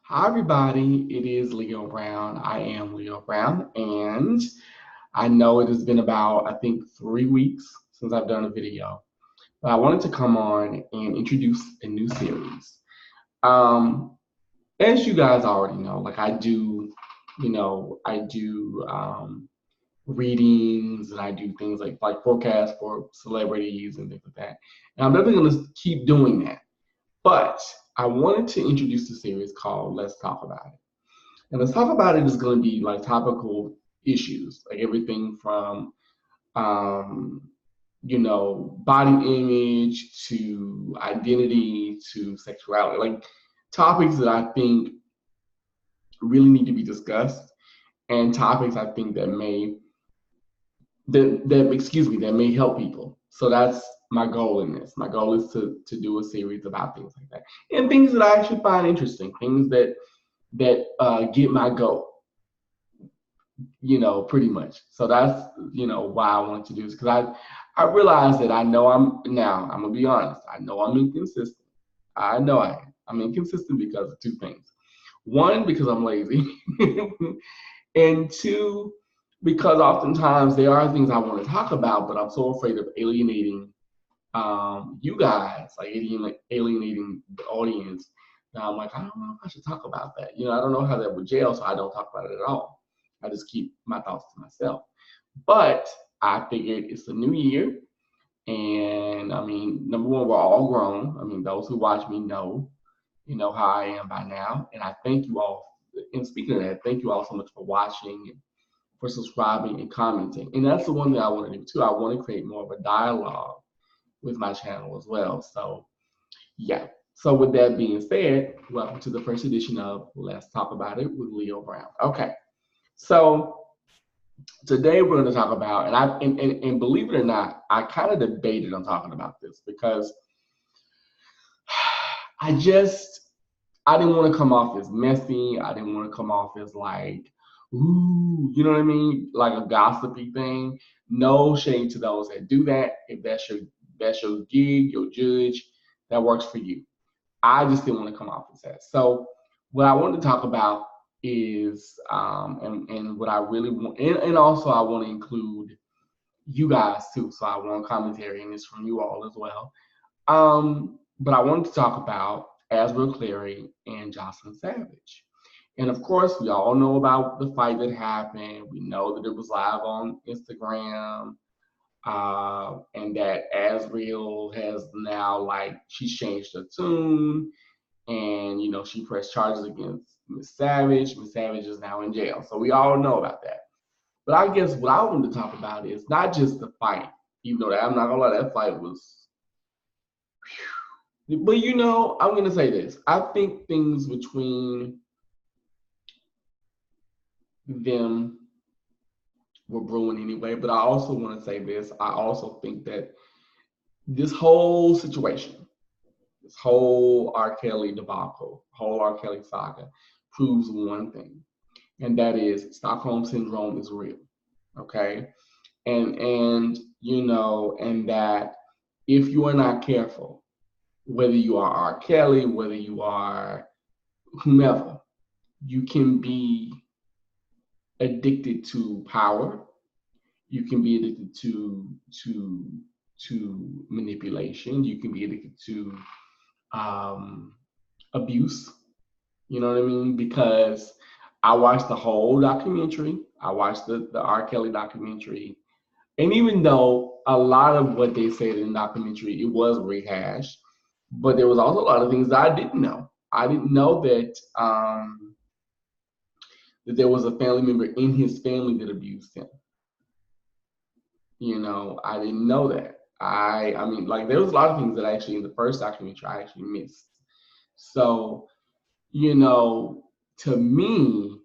Hi, everybody. It is Leo Brown. I am Leo Brown, and I know it has been about, I think, 3 weeks since I've done a video, but I wanted to come on and introduce a new series. Um, as you guys already know, like I do readings and I do things like forecasts for celebrities and things like that. And I'm definitely going to keep doing that. But I wanted to introduce a series called Let's Talk About It. And let's talk about it is going to be like topical issues, like everything from, um, body image to identity to sexuality, like topics that I think really need to be discussed, and topics I think that may help people. So that's my goal in this. My goal is to do a series about things like that and things that I actually find interesting, things that get my goal, pretty much. So that's, why I wanted to do this because I realize that I know I'm gonna be honest. I know I'm inconsistent. I know I am. I'm inconsistent because of two things. One, because I'm lazy, and two, because oftentimes there are things I want to talk about, but I'm so afraid of alienating you guys, like alienating the audience. Now I'm like, I don't know if I should talk about that. I don't know how that would gel, so I don't talk about it at all. I just keep my thoughts to myself. But I figured it's a new year, and I mean, number one, we're all grown. I mean, those who watch me know how I am by now, and I thank you all. And speaking of that, thank you all so much for watching, and for subscribing and commenting. And that's the one thing I want to do too. I want to create more of a dialogue with my channel as well. So yeah. So with that being said, welcome to the first edition of Let's Talk About It with Leo Brown. Okay. So today we're going to talk about, and believe it or not, I kind of debated on talking about this because I just I didn't want to come off as messy. I didn't want to come off as like, ooh, you know what I mean? Like a gossipy thing. No shade to those that do that. If that's your gig, your judge, that works for you. I just didn't want to come off as that. So what I wanted to talk about is and what I really want, and also I want to include you guys too. So I want commentary and it's from you all as well. But I wanted to talk about Azriel Clary and Joycelyn Savage. And of course, we all know about the fight that happened. We know that it was live on Instagram, and that Azriel has now, like, she's changed her tune, and she pressed charges against Miss Savage. Miss Savage is now in jail, so we all know about that. But I guess what I wanted to talk about is not just the fight, even though I'm not gonna lie, that fight was. But I'm gonna say this. I think things between them were brewing anyway. But I also want to say this. I also think that this whole situation, this whole R. Kelly debacle, whole R. Kelly saga, proves one thing, and that is Stockholm syndrome is real. Okay, and that if you are not careful, whether you are R. Kelly, whether you are whomever, you can be addicted to power. You can be addicted to manipulation. You can be addicted to um, abuse. You know what I mean? Because I watched the whole documentary. I watched the R. Kelly documentary, and even though a lot of what they said in the documentary it was rehashed, but there was also a lot of things that I didn't know. I didn't know that there was a family member in his family that abused him. I didn't know that. I mean, like there was a lot of things that actually in the first documentary I actually missed. So, you know, to me,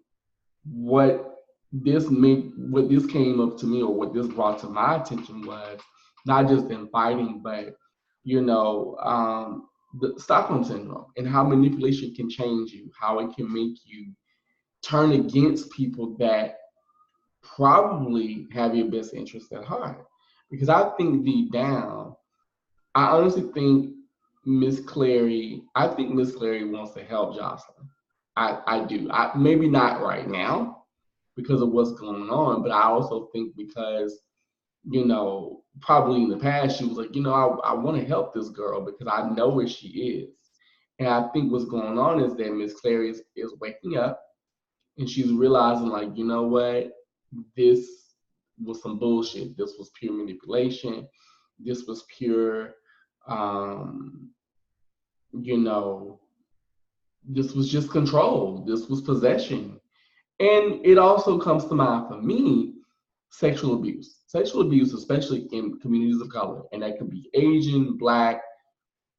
what what this came up to me, or what this brought to my attention, was not just them fighting, but you know, um, the Stockholm syndrome and how manipulation can change you, how it can make you turn against people that probably have your best interest at heart. Because I think deep down, I honestly think Miss Clary wants to help Joycelyn. I do. Maybe not right now because of what's going on, but I also think because, probably in the past she was like, I want to help this girl because I know where she is. And I think what's going on is that Miss Clary is waking up and she's realizing, like, you know what, this was some bullshit. This was pure manipulation. This was pure, um, you know, this was just control. This was possession. And it also comes to mind for me, sexual abuse. Sexual abuse, especially in communities of color, and that could be Asian, Black,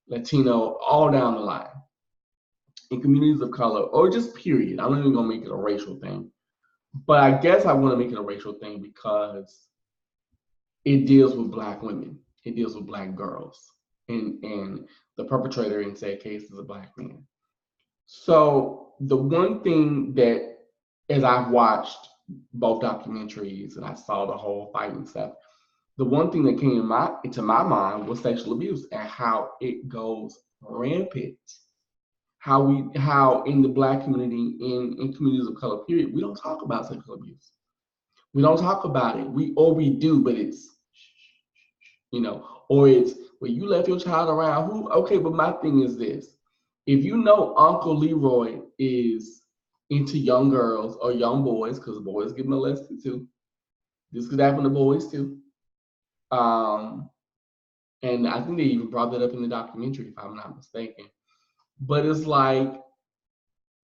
Latino, all down the line. In communities of color, or just period. I'm not even gonna make it a racial thing. But I guess I want to make it a racial thing because it deals with Black women. It deals with Black girls. And the perpetrator in said case is a Black man. So the one thing that, as I've watched both documentaries and I saw the whole fight and stuff, the one thing that came into my mind was sexual abuse and how it goes rampant. How in the Black community, in communities of color, period, we don't talk about sexual abuse. We don't talk about it. We do, but it's, or it's, well, you left your child around who? Okay, but my thing is this: if you know Uncle Leroy is into young girls or young boys, because boys get molested too. This could happen to boys too. Um, and I think they even brought that up in the documentary, if I'm not mistaken. But it's like,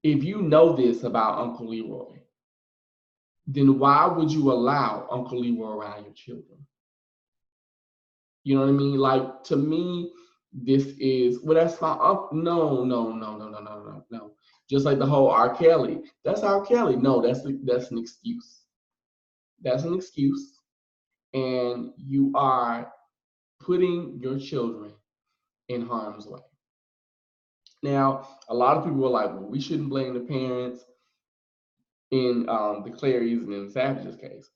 if you know this about Uncle Leroy, then why would you allow Uncle Leroy around your children? You know what I mean? Like, to me, this is, well, that's my uncle. No, no, no, no, no, no, no, no. Just like the whole R. Kelly. That's R. Kelly. No, that's an excuse. That's an excuse. And you are putting your children in harm's way. Now, a lot of people are like, well, we shouldn't blame the parents in the Clarys and in Savage's case.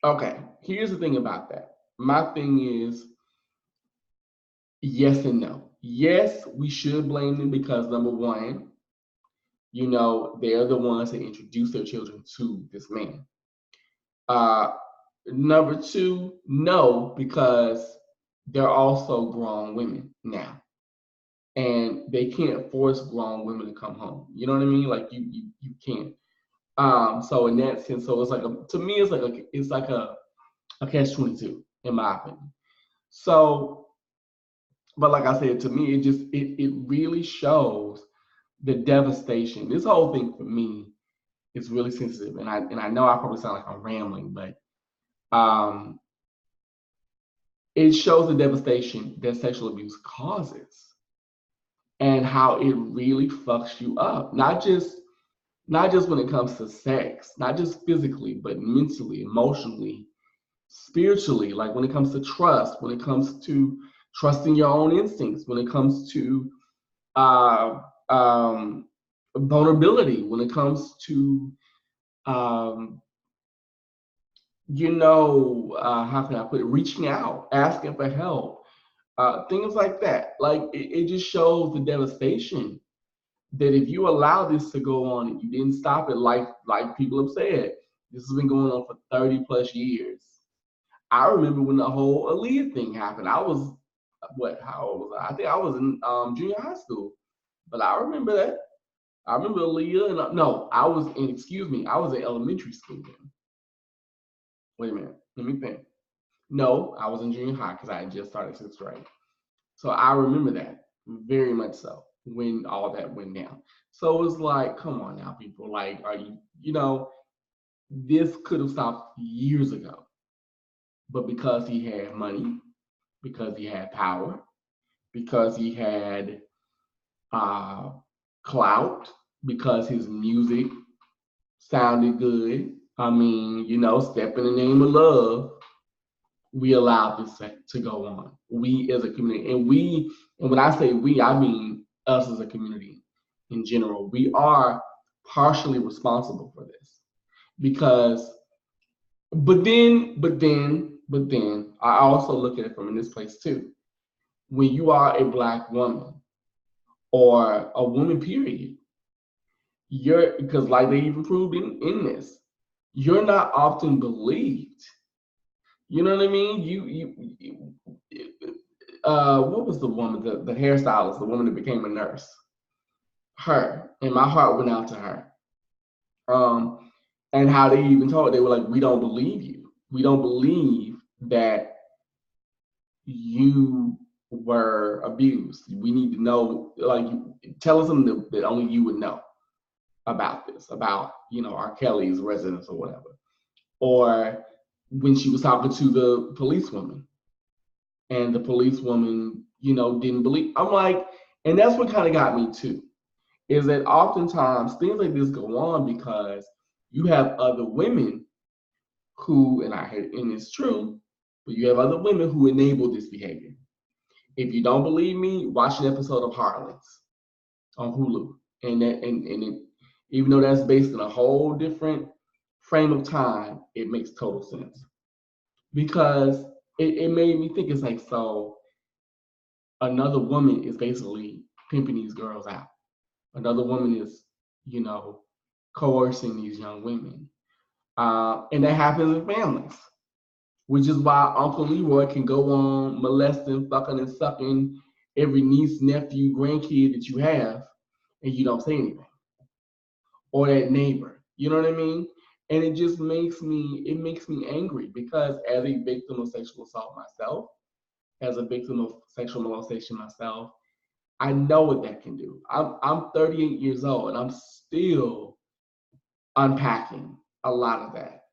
Okay, here's the thing about that. My thing is, yes and no. Yes, we should blame them because, number one, they're the ones that introduced their children to this man. Number two, no, because they're also grown women now. And they can't force grown women to come home. You know what I mean? Like, you can't. So in that sense, so it's like to me, it's like a catch-22 in my opinion. So, but like I said, to me, it really shows the devastation. This whole thing for me is really sensitive, and I know I probably sound like I'm rambling, but it shows the devastation that sexual abuse causes and how it really fucks you up. Not just when it comes to sex, not just physically, but mentally, emotionally, spiritually, like when it comes to trust, when it comes to trusting your own instincts, when it comes to vulnerability, when it comes to how can I put it, reaching out, asking for help, things like that. Like it just shows the devastation that if you allow this to go on and you didn't stop it, like people have said, this has been going on for 30 plus years. I remember when the whole Aaliyah thing happened. I was, how old was I? I think I was in junior high school. But I remember that. I remember Aaliyah, and no, I was in elementary school then. Wait a minute, let me think. No, I was in junior high because I had just started 6th grade. So I remember that very much so when all that went down. So it was like, come on now, people. Like, are this could have stopped years ago. But because he had money, because he had power, because he had clout, because his music sounded good. I mean, Step in the Name of Love, we allowed this to go on. We as a community, and when I say we, I mean us as a community in general. We are partially responsible for this because, but then, I also look at it from in this place too. When you are a Black woman or a woman, period, because like they even proved in this, you're not often believed. You know what I mean? What was the woman, the hairstylist, the woman that became a nurse? Her, and my heart went out to her. Um, and how they even told, they were like, we don't believe you. We don't believe that you were abused. We need to know, like, tell us something that only you would know about this, about, R. Kelly's residence or whatever. Or when she was talking to the policewoman, and the policewoman, didn't believe. I'm like, and that's what kind of got me too, is that oftentimes things like this go on because you have other women who, and it's true, but you have other women who enable this behavior. If you don't believe me, watch an episode of Harlots on Hulu, and even though that's based in a whole different frame of time, it makes total sense, because it made me think. It's like, so another woman is basically pimping these girls out. Another woman is, coercing these young women. And that happens in families, which is why Uncle Leroy can go on molesting, fucking, and sucking every niece, nephew, grandkid that you have, and you don't say anything. Or that neighbor. You know what I mean? And it makes me angry, because as a victim of sexual assault myself, as a victim of sexual molestation myself, I know what that can do. I'm 38 years old, and I'm still unpacking a lot of that.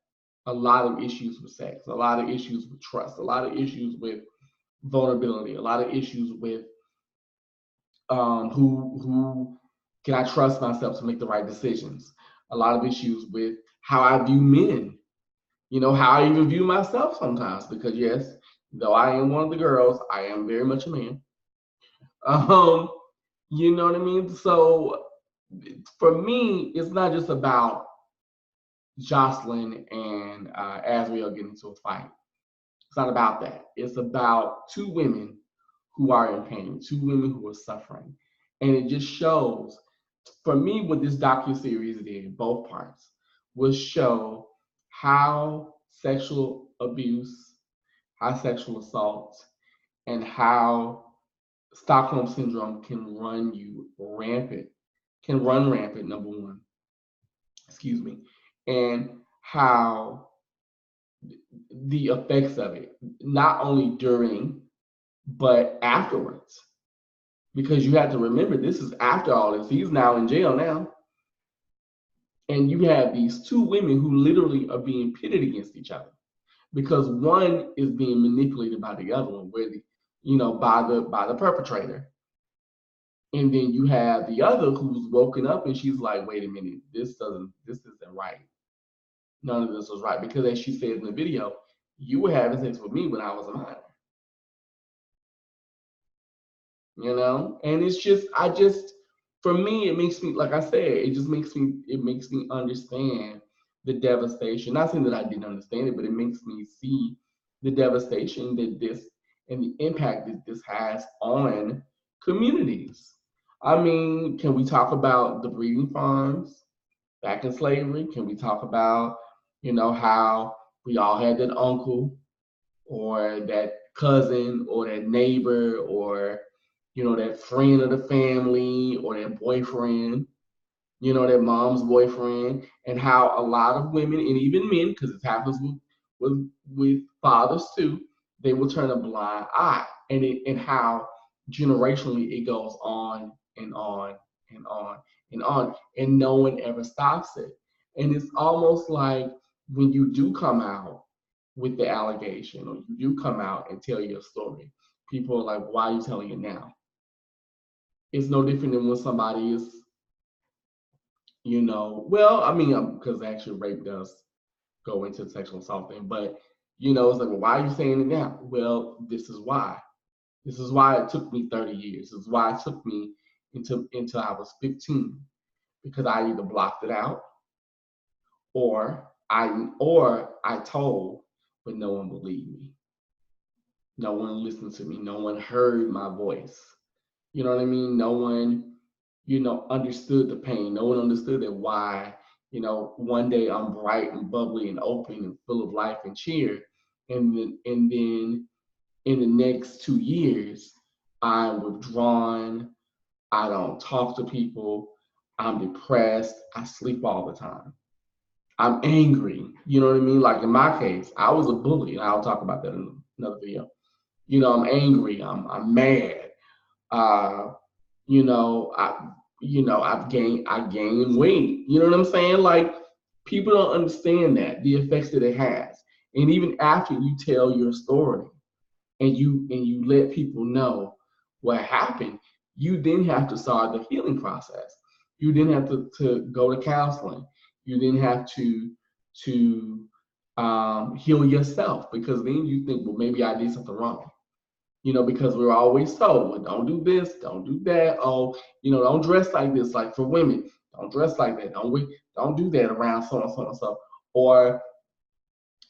A lot of issues with sex, a lot of issues with trust, a lot of issues with vulnerability, a lot of issues with who can I trust myself to make the right decisions, a lot of issues with how I view men, how I even view myself sometimes, because yes, though I am one of the girls, I am very much a man. You know what I mean? So for me, it's not just about Joycelyn and Azriel getting into a fight. It's not about that. It's about two women who are in pain, two women who are suffering. And it just shows, for me, what this docuseries did, both parts, was show how sexual abuse, how sexual assault, and how Stockholm syndrome can run rampant, number one, excuse me, and how the effects of it, not only during, but afterwards. Because you have to remember, this is after all this. He's now in jail now. And you have these two women who literally are being pitted against each other, because one is being manipulated by the other one, by the perpetrator. And then you have the other who's woken up and she's like, wait a minute, this isn't right. None of this was right. Because as she said in the video, you were having sex with me when I was a minor. And it's just, for me, it makes me, like I said, it makes me understand the devastation. Not saying that I didn't understand it, but it makes me see the devastation that this, and the impact that this has on communities. I mean, can we talk about the breeding farms back in slavery? Can we talk about, how we all had that uncle or that cousin or that neighbor, or that friend of the family, or that boyfriend, that mom's boyfriend, and how a lot of women, and even men, because it happens with fathers too, they will turn a blind eye, and how generationally it goes on and on and on and on, and no one ever stops it. And it's almost like, when you do come out with the allegation, or you do come out and tell your story, people are like, why are you telling it now? It's no different than when somebody is, well, I mean, because actually rape does go into sexual assault thing, but, it's like, well, why are you saying it now? Well, this is why. This is why it took me 30 years. This is why it took me until I was 15, because I either blocked it out, or I told, but no one believed me. No one listened to me. No one heard my voice. You know what I mean? No one understood the pain. No one understood that why, one day I'm bright and bubbly and open and full of life and cheer. And then in the next 2 years, I'm withdrawn. I don't talk to people. I'm depressed. I sleep all the time. I'm angry. You know what I mean? Like in my case, I was a bully, and I'll talk about that in another video. I'm angry. I'm mad. Uh, I I gained weight. You know what I'm saying? Like people don't understand that the effects that it has. And even after you tell your story and you let people know what happened, you then have to start the healing process. You then have to go to counseling. You then have to heal yourself, because then you think, well, maybe I did something wrong. Because we're always told, well, don't do this, don't do that. Oh, don't dress like this. Like for women, don't dress like that. Don't do that around so and so and so. Or,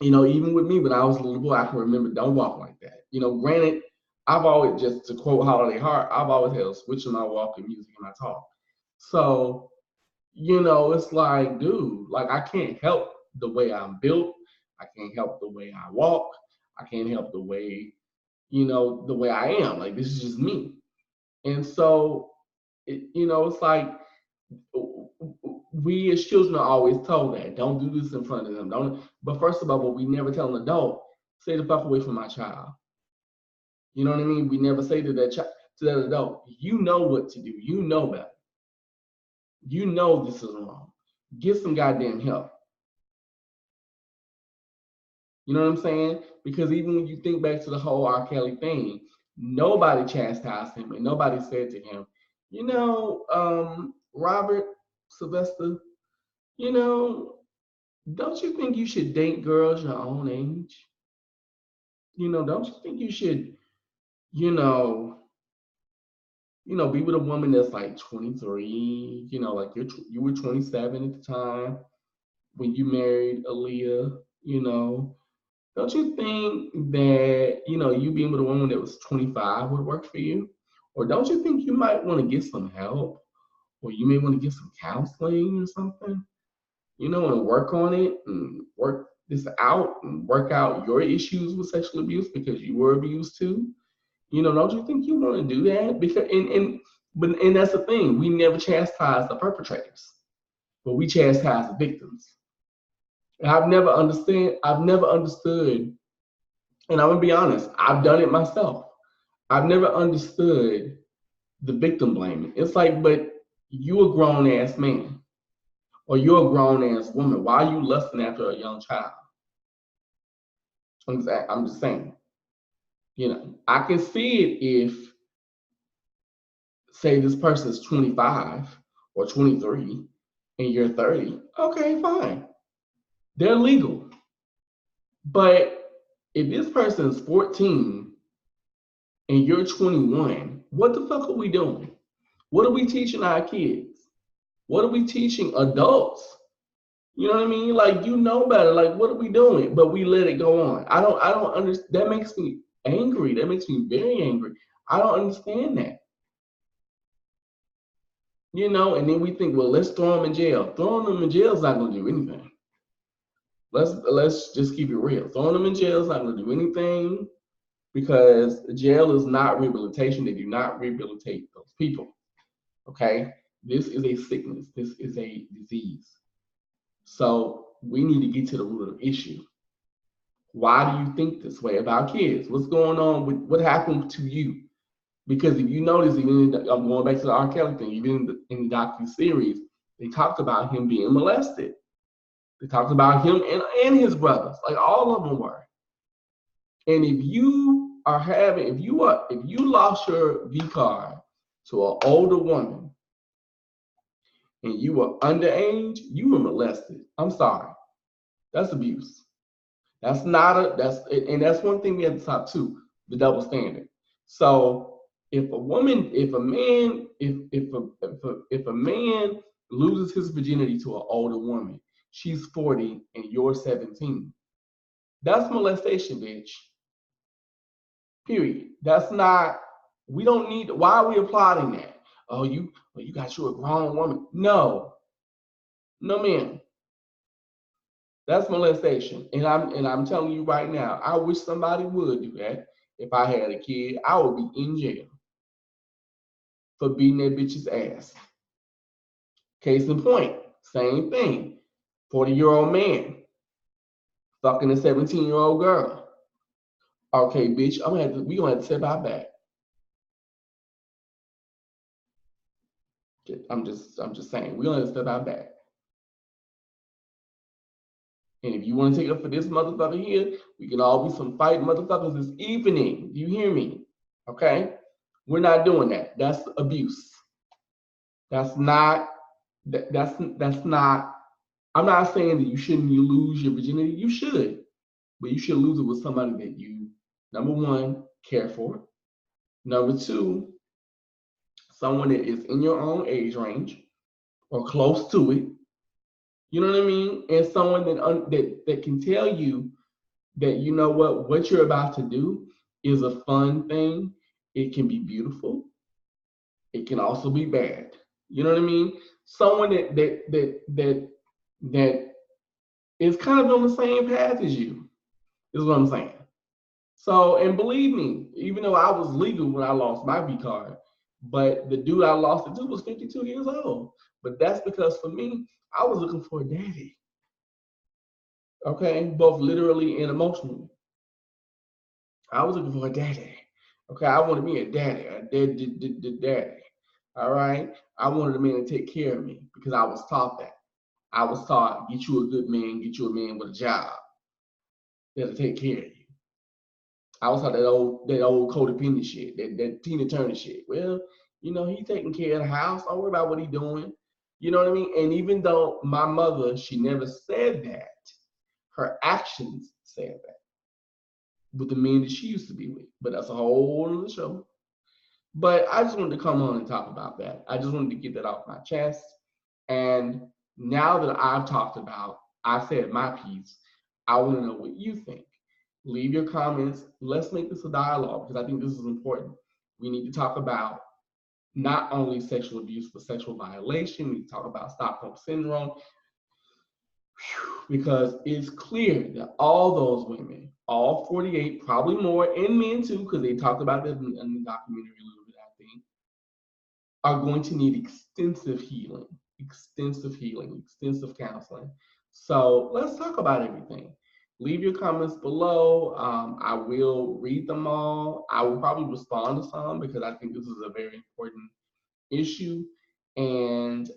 even with me when I was a little boy, I can remember, don't walk like that. Granted, I've always, just to quote Holiday Heart, I've always had a switch in my walk and music in my talk. So, it's like, dude, like I can't help the way I'm built. I can't help the way I walk. I can't help the way the way I am. Like this is just me. And so, it's like we as children are always told that don't do this in front of them. Don't. But first of all, what we never tell an adult, stay the fuck away from my child. You know what I mean? We never say to that child, to that adult, you know what to do. You know better. You know this is wrong. Get some goddamn help. You know what I'm saying? Because even when you think back to the whole R. Kelly thing, nobody chastised him and nobody said to him, Robert Sylvester, don't you think you should date girls your own age? Don't you think you should, you know, be with a woman that's like 23, like you were 27 at the time when you married Aaliyah, don't you think that, you being with a woman that was 25 would work for you? Or don't you think you might want to get some help? Or you may want to get some counseling or something, and work on it and work this out and work out your issues with sexual abuse because you were abused too? Don't you think you want to do that? Because and that's the thing, we never chastise the perpetrators, but we chastise the victims. And I've never understood, and I'm gonna be honest, I've done it myself. I've never understood the victim blaming. It's like, but you a grown ass man, or you're a grown ass woman. Why are you lusting after a young child? I'm just saying. I can see it if, say, this person is 25 or 23 and you're 30. Okay, fine. They're legal. But if this person is 14 and you're 21, what the fuck are we doing? What are we teaching our kids? What are we teaching adults? You know what I mean? Like, better. Like, what are we doing? But we let it go on. I don't understand. That makes me angry. That makes me very angry. I don't understand that. And then we think, well, let's throw them in jail. Throwing them in jail is not going to do anything. Let's just keep it real. Throwing them in jail is not going to do anything, because jail is not rehabilitation. They do not rehabilitate those people. Okay? This is a sickness. This is a disease. So we need to get to the root of the issue. Why do you think this way about kids? What's going on with what happened to you? Because if you notice, I'm going back to the R. Kelly thing, even in the docu-series, they talked about him being molested. They talked about him and his brothers, like all of them were. And if you lost your V card to an older woman and you were underage, you were molested. I'm sorry. That's abuse. That's one thing we have to stop too, the double standard. So if a man loses his virginity to an older woman, she's 40 and you're 17. That's molestation, bitch. Period. That's not, we don't need, why are we applauding that? oh, you got you a grown woman. No, no, ma'am. That's molestation. And I'm telling you right now, I wish somebody would do that. If I had a kid, I would be in jail for beating that bitch's ass. Case in point, same thing. 40-year-old man fucking a 17-year-old girl. Okay, bitch, we gonna have to step out back. I'm just saying, we're gonna have to step out back. And if you want to take up for this motherfucker here, we can all be some fighting motherfuckers this evening. Do you hear me? Okay? We're not doing that. That's abuse. That's not that's not. I'm not saying that you lose your virginity. You should, but you should lose it with somebody that you, number one, care for. Number two, someone that is in your own age range or close to it. You know what I mean? And someone that can tell you that, you know what you're about to do is a fun thing. It can be beautiful. It can also be bad. You know what I mean? Someone that is kind of on the same path as you is what I'm saying. So, and believe me, even though I was legal when I lost my V card, but the dude I lost it to was 52 years old. But that's because for me, I was looking for a daddy. Okay, both literally and emotionally. I was looking for a daddy. Okay, I wanted me a daddy, daddy. All right, I wanted a man to take care of me because I was taught that. I was taught, get you a good man, get you a man with a job that'll take care of you. I was taught that old codependent shit, that Tina Turner shit. Well, he taking care of the house. Don't worry about what he doing. You know what I mean? And even though my mother, she never said that, her actions said that with the men that she used to be with. But that's a whole other show. But I just wanted to come on and talk about that. I just wanted to get that off my chest. And now that I've talked about, I said my piece, I want to know what you think. Leave your comments. Let's make this a dialogue because I think this is important. We need to talk about not only sexual abuse, but sexual violation. We need to talk about Stockholm Syndrome because it's clear that all those women, all 48, probably more, and men too, because they talked about this in the documentary a little bit, I think, are going to need extensive healing, extensive counseling. So let's talk about everything. Leave your comments below. I will read them all. I will probably respond to some because I think this is a very important issue. And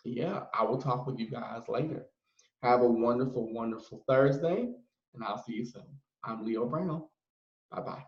yeah, I will talk with you guys later. Have a wonderful, wonderful Thursday, and I'll see you soon. I'm Leo Brown. Bye-bye.